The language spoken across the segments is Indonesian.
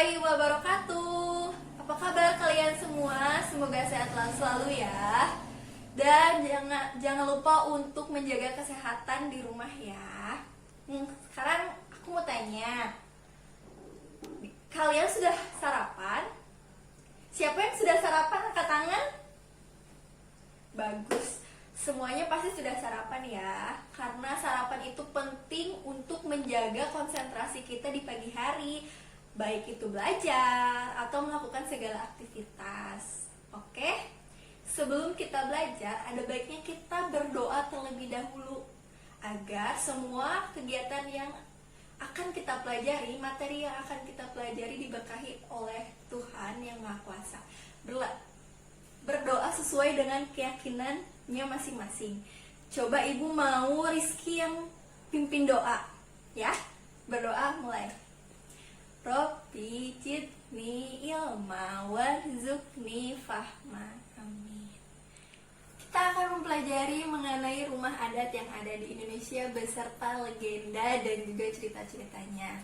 warahmatullahi wabarakatuh. Apa kabar kalian semua? Semoga sehat selalu ya. Dan jangan lupa untuk menjaga kesehatan di rumah ya. Sekarang aku mau tanya, kalian sudah sarapan? Siapa yang sudah sarapan? Angkat tangan. Bagus. Semuanya pasti sudah sarapan ya. Karena sarapan itu penting untuk menjaga konsentrasi kita di pagi hari, baik itu belajar atau melakukan segala aktivitas. Oke? Sebelum kita belajar, ada baiknya kita berdoa terlebih dahulu agar semua kegiatan yang akan kita pelajari, materi yang akan kita pelajari diberkahi oleh Tuhan yang Maha Kuasa. Berdoa sesuai dengan keyakinannya masing-masing. Coba ibu mau Rizky yang pimpin doa ya. Berdoa mulai. Robbi zidni ilma warzuqni fahma. Amin. Kita akan mempelajari mengenai rumah adat yang ada di Indonesia beserta legenda dan juga cerita-ceritanya.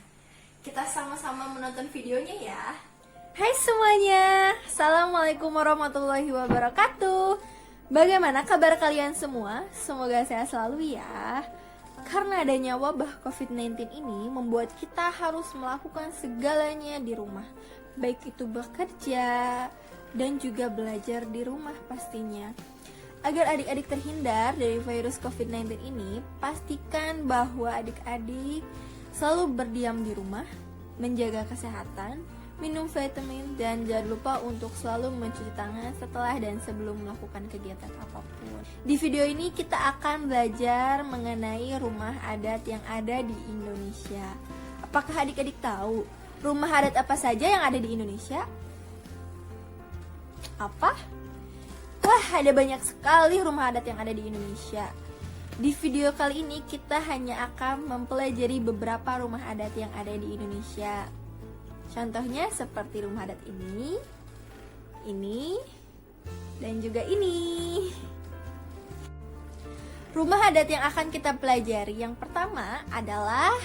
Kita sama-sama menonton videonya ya. Hai semuanya, Assalamualaikum warahmatullahi wabarakatuh. Bagaimana kabar kalian semua? Semoga sehat selalu ya. Karena adanya wabah COVID-19 ini membuat kita harus melakukan segalanya di rumah, baik itu bekerja dan juga belajar di rumah pastinya. Agar adik-adik terhindar dari virus COVID-19 ini, pastikan bahwa adik-adik selalu berdiam di rumah, menjaga kesehatan, minum vitamin, dan jangan lupa untuk selalu mencuci tangan setelah dan sebelum melakukan kegiatan apapun. Di video ini kita akan belajar mengenai rumah adat yang ada di Indonesia. Apakah adik-adik tahu rumah adat apa saja yang ada di Indonesia? Apa? Wah, ada banyak sekali rumah adat yang ada di Indonesia. Di video kali ini kita hanya akan mempelajari beberapa rumah adat yang ada di Indonesia. Contohnya seperti rumah adat ini, dan juga ini. Rumah adat yang akan kita pelajari yang pertama adalah,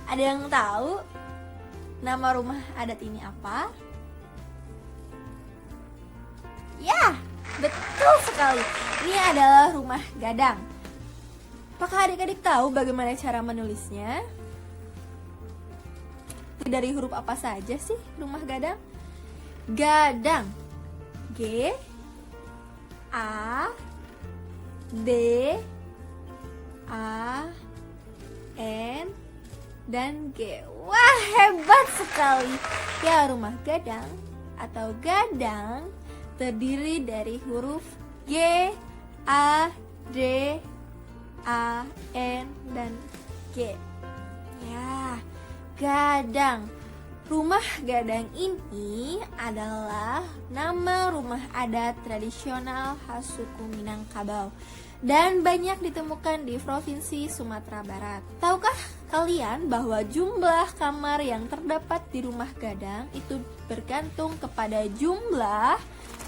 ada yang tahu nama rumah adat ini apa? Ya, betul sekali. Ini adalah rumah gadang. Apakah adik-adik tahu bagaimana cara menulisnya? Dari huruf apa saja sih rumah gadang? Gadang, G A D A N dan G. Wah, hebat sekali. Ya, rumah gadang atau gadang terdiri dari huruf G A D A N dan G. Ya, gadang. Rumah gadang ini adalah nama rumah adat tradisional khas suku Minangkabau dan banyak ditemukan di Provinsi Sumatera Barat. Tahukah kalian bahwa jumlah kamar yang terdapat di rumah gadang itu bergantung kepada jumlah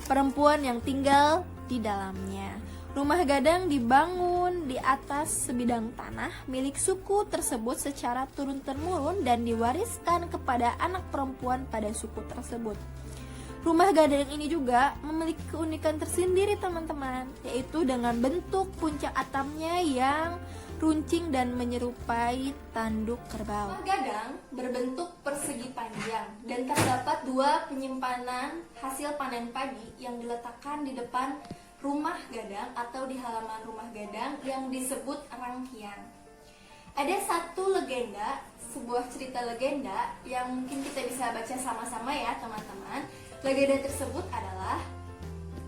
perempuan yang tinggal di dalamnya? Rumah gadang dibangun di atas sebidang tanah milik suku tersebut secara turun-temurun dan diwariskan kepada anak perempuan pada suku tersebut. Rumah gadang ini juga memiliki keunikan tersendiri teman-teman, yaitu dengan bentuk puncak atapnya yang runcing dan menyerupai tanduk kerbau. Rumah gadang berbentuk persegi panjang dan terdapat dua penyimpanan hasil panen padi yang diletakkan di depan rumah gadang atau di halaman rumah gadang yang disebut rangkian. Ada satu legenda, sebuah cerita legenda yang mungkin kita bisa baca sama-sama ya teman-teman. Legenda tersebut adalah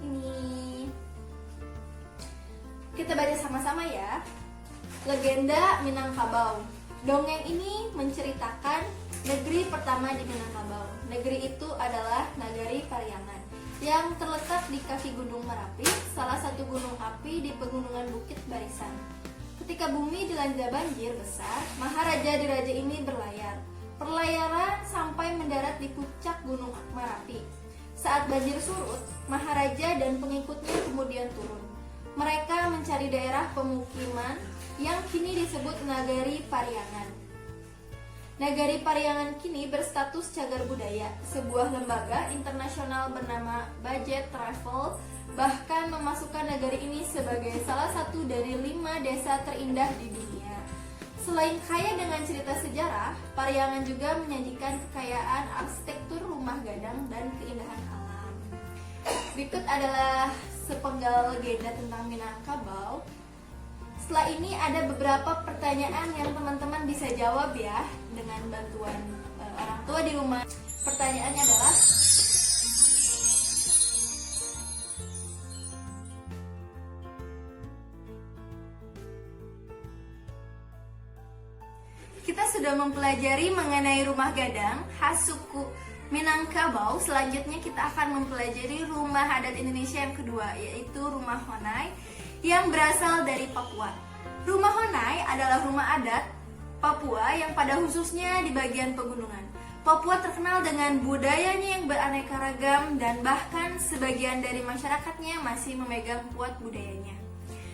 ini. Kita baca sama-sama ya. Legenda Minangkabau. Dongeng ini menceritakan negeri pertama di Minangkabau. Negeri itu adalah Nagari Pariangan yang terletak di kaki Gunung Merapi, salah satu gunung api di pegunungan Bukit Barisan. Ketika bumi dilanda banjir besar, Maharaja di raja ini berlayar. Perlayaran sampai mendarat di puncak Gunung Merapi. Saat banjir surut, Maharaja dan pengikutnya kemudian turun. Mereka mencari daerah pemukiman yang kini disebut Nagari Pariangan. Nagari Pariangan kini berstatus cagar budaya. Sebuah lembaga internasional bernama Budget Travel bahkan memasukkan nagari ini sebagai salah satu dari 5 desa terindah di dunia. Selain kaya dengan cerita sejarah, Pariangan juga menyajikan kekayaan arsitektur rumah gadang dan keindahan alam. Berikut adalah sepenggal legenda tentang Minangkabau. Setelah ini ada beberapa pertanyaan yang teman-teman bisa jawab ya dengan bantuan orang tua di rumah. Pertanyaannya adalah, kita sudah mempelajari mengenai rumah gadang khas suku Minangkabau. Selanjutnya kita akan mempelajari rumah adat Indonesia yang kedua, yaitu rumah Honai yang berasal dari Papua. Rumah Honai adalah rumah adat Papua yang pada khususnya di bagian pegunungan. Papua terkenal dengan budayanya yang beraneka ragam dan bahkan sebagian dari masyarakatnya masih memegang kuat budayanya.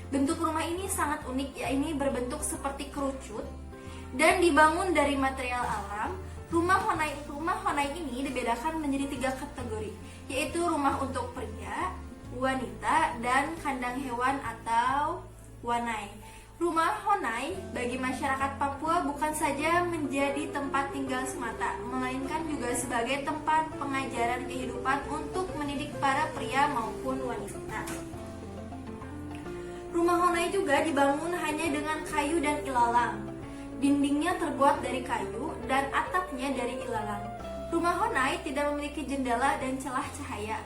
Bentuk rumah ini sangat unik, yaitu berbentuk seperti kerucut dan dibangun dari material alam. Rumah Honai ini dibedakan menjadi 3 kategori, yaitu rumah untuk pria, wanita, dan kandang hewan atau wanai. Rumah Honai bagi masyarakat Papua bukan saja menjadi tempat tinggal semata, melainkan juga sebagai tempat pengajaran kehidupan untuk mendidik para pria maupun wanita. Rumah Honai juga dibangun hanya dengan kayu dan ilalang. Dindingnya terbuat dari kayu dan atapnya dari ilalang. Rumah Honai tidak memiliki jendela dan celah cahaya.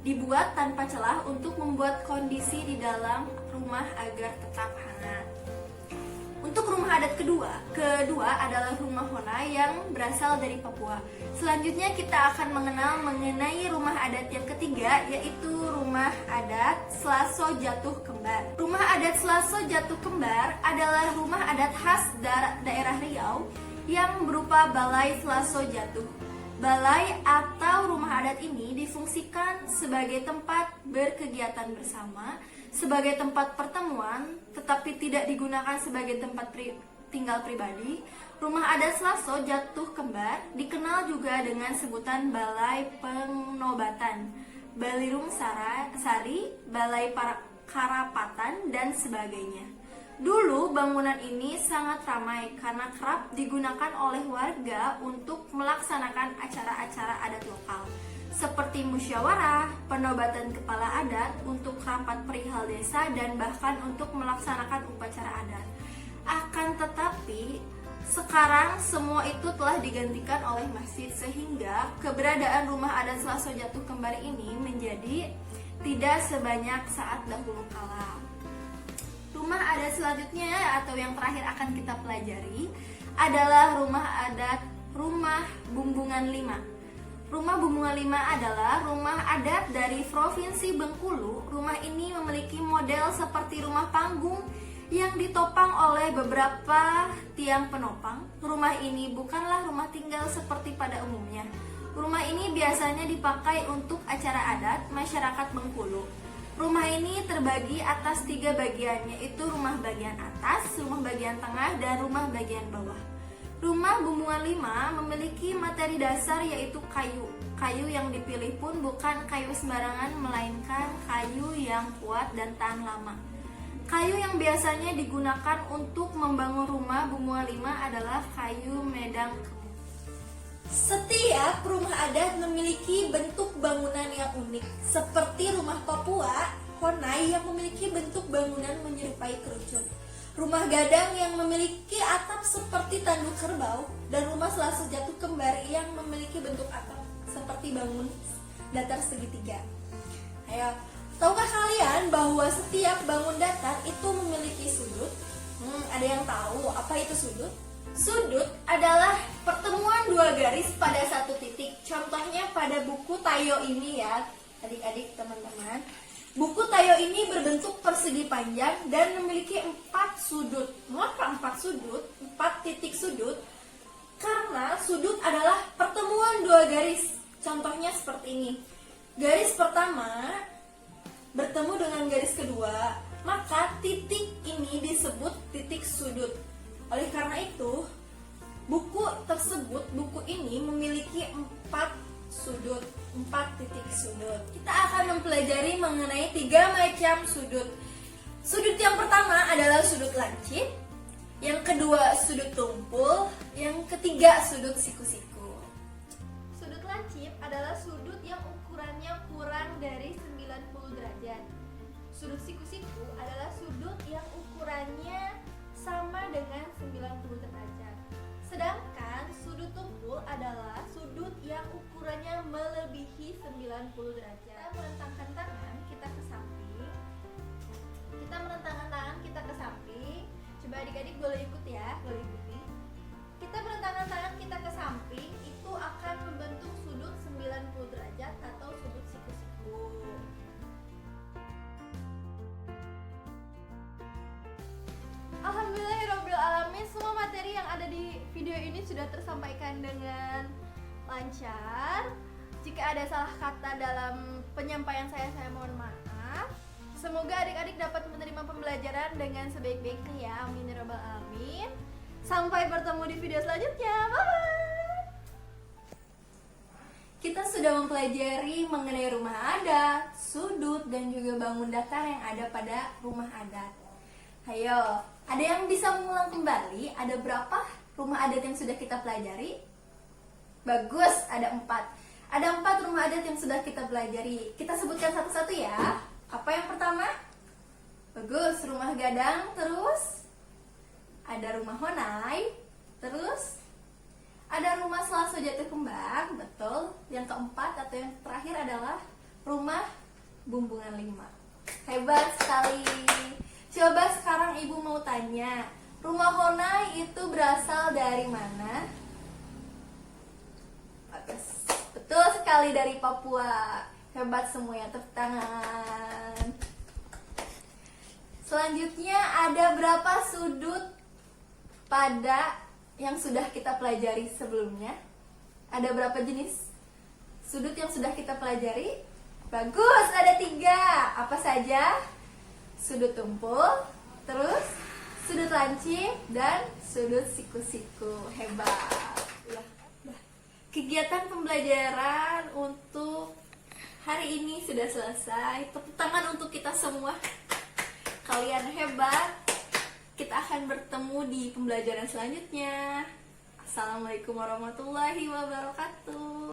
Dibuat tanpa celah untuk membuat kondisi di dalam rumah agar tetap hangat. Untuk rumah adat kedua adalah rumah Honai yang berasal dari Papua. Selanjutnya kita akan mengenai rumah adat yang ketiga, yaitu rumah adat Selaso Jatuh Kembar. Rumah adat Selaso Jatuh Kembar adalah rumah adat khas daerah Riau yang berupa balai Selaso Jatuh. Balai atau rumah adat ini difungsikan sebagai tempat berkegiatan bersama, sebagai tempat pertemuan, tetapi tidak digunakan sebagai tempat tinggal pribadi. Rumah adat Selaso Jatuh Kembar dikenal juga dengan sebutan Balai Penobatan, Balirung Sari, Balai Karapatan, dan sebagainya. Dulu bangunan ini sangat ramai karena kerap digunakan oleh warga untuk melaksanakan acara-acara adat lokal seperti musyawarah, penobatan kepala adat, untuk rapat perihal desa, dan bahkan untuk melaksanakan upacara adat. Akan tetapi sekarang semua itu telah digantikan oleh masjid, sehingga keberadaan rumah adat Selaso Jatuh Kembar ini menjadi tidak sebanyak saat dahulu kala. Rumah adat selanjutnya atau yang terakhir akan kita pelajari adalah rumah adat Rumah Bumbungan 5. Rumah Bumbungan 5 adalah rumah adat dari Provinsi Bengkulu. Rumah ini memiliki model seperti rumah panggung yang ditopang oleh beberapa tiang penopang. Rumah ini bukanlah rumah tinggal seperti pada umumnya. Rumah ini biasanya dipakai untuk acara adat masyarakat Bengkulu. Rumah ini terbagi atas 3 bagian, yaitu rumah bagian atas, rumah bagian tengah, dan rumah bagian bawah. Rumah Bumbungan 5 memiliki materi dasar yaitu kayu. Kayu yang dipilih pun bukan kayu sembarangan, melainkan kayu yang kuat dan tahan lama. Kayu yang biasanya digunakan untuk membangun rumah Bumbungan 5 adalah kayu medang. Setiap rumah adat memiliki bentuk bangunan yang unik, seperti rumah Papua Honai yang memiliki bentuk bangunan menyerupai kerucut, rumah gadang yang memiliki atap seperti tanduk kerbau, dan rumah Selaso Jatuh Kembar yang memiliki bentuk atap seperti bangun datar segitiga. Ayo, tahukah kalian bahwa setiap bangun datar itu memiliki sudut? Ada yang tahu apa itu sudut? Sudut adalah pertemuan 2 garis pada satu titik. Contohnya pada buku Tayo ini ya, adik-adik teman-teman. Buku Tayo ini berbentuk persegi panjang dan memiliki 4 sudut. Mengapa 4 sudut? 4 titik sudut? Karena sudut adalah pertemuan 2 garis. Contohnya seperti ini. Garis pertama bertemu dengan garis kedua, maka titik ini disebut titik sudut. Oleh karena itu, Buku tersebut, buku ini memiliki 4 sudut, 4 titik sudut. Kita akan mempelajari mengenai 3 macam sudut. Sudut yang pertama adalah sudut lancip, yang kedua sudut tumpul, yang ketiga sudut siku-siku. Sudut lancip adalah sudut yang ukurannya kurang dari 90 derajat. Sudut siku-siku adalah sudut yang ukurannya sama dengan 90 derajat. Sedangkan sudut tumpul adalah sudut yang ukurannya melebihi 90 derajat. Kita merentangkan tangan kita ke samping. Coba adik-adik boleh ikut ya, boleh ikuti. Kita merentangkan tangan kita ke samping, itu akan membentuk sudut 90 derajat atau sudut siku-siku. Alhamdulillahirobbilalamin, semua materi yang ada di video ini sudah tersampaikan dengan lancar. Jika ada salah kata dalam penyampaian saya mohon maaf. Semoga adik-adik dapat menerima pembelajaran dengan sebaik-baiknya ya. Amin ya rabbal alamin. Sampai bertemu di video selanjutnya. Bye. Kita sudah mempelajari mengenai rumah adat, sudut, dan juga bangun datar yang ada pada rumah adat. Ayo, ada yang bisa mengulang kembali? Ada berapa rumah adat yang sudah kita pelajari? Bagus, ada 4. Ada 4 rumah adat yang sudah kita pelajari. Kita sebutkan satu-satu ya. Apa yang pertama? Bagus, rumah gadang. Terus ada rumah honai. Terus ada rumah selaso jatuh kembang. Betul. Yang keempat atau yang terakhir adalah rumah bumbungan 5. Hebat sekali. Coba sekarang ibu mau tanya, rumah honai itu berasal dari mana? Bagus. Betul sekali, dari Papua. Hebat semuanya, tepuk tangan. Selanjutnya ada berapa sudut pada yang sudah kita pelajari sebelumnya? Ada berapa jenis sudut yang sudah kita pelajari? Bagus, ada 3. Apa saja? Sudut tumpul, terus sudut lancip, dan sudut siku-siku. Hebat. Kegiatan pembelajaran untuk hari ini sudah selesai. Tepuk tangan untuk kita semua. Kalian hebat. Kita akan bertemu di pembelajaran selanjutnya. Assalamualaikum warahmatullahi wabarakatuh.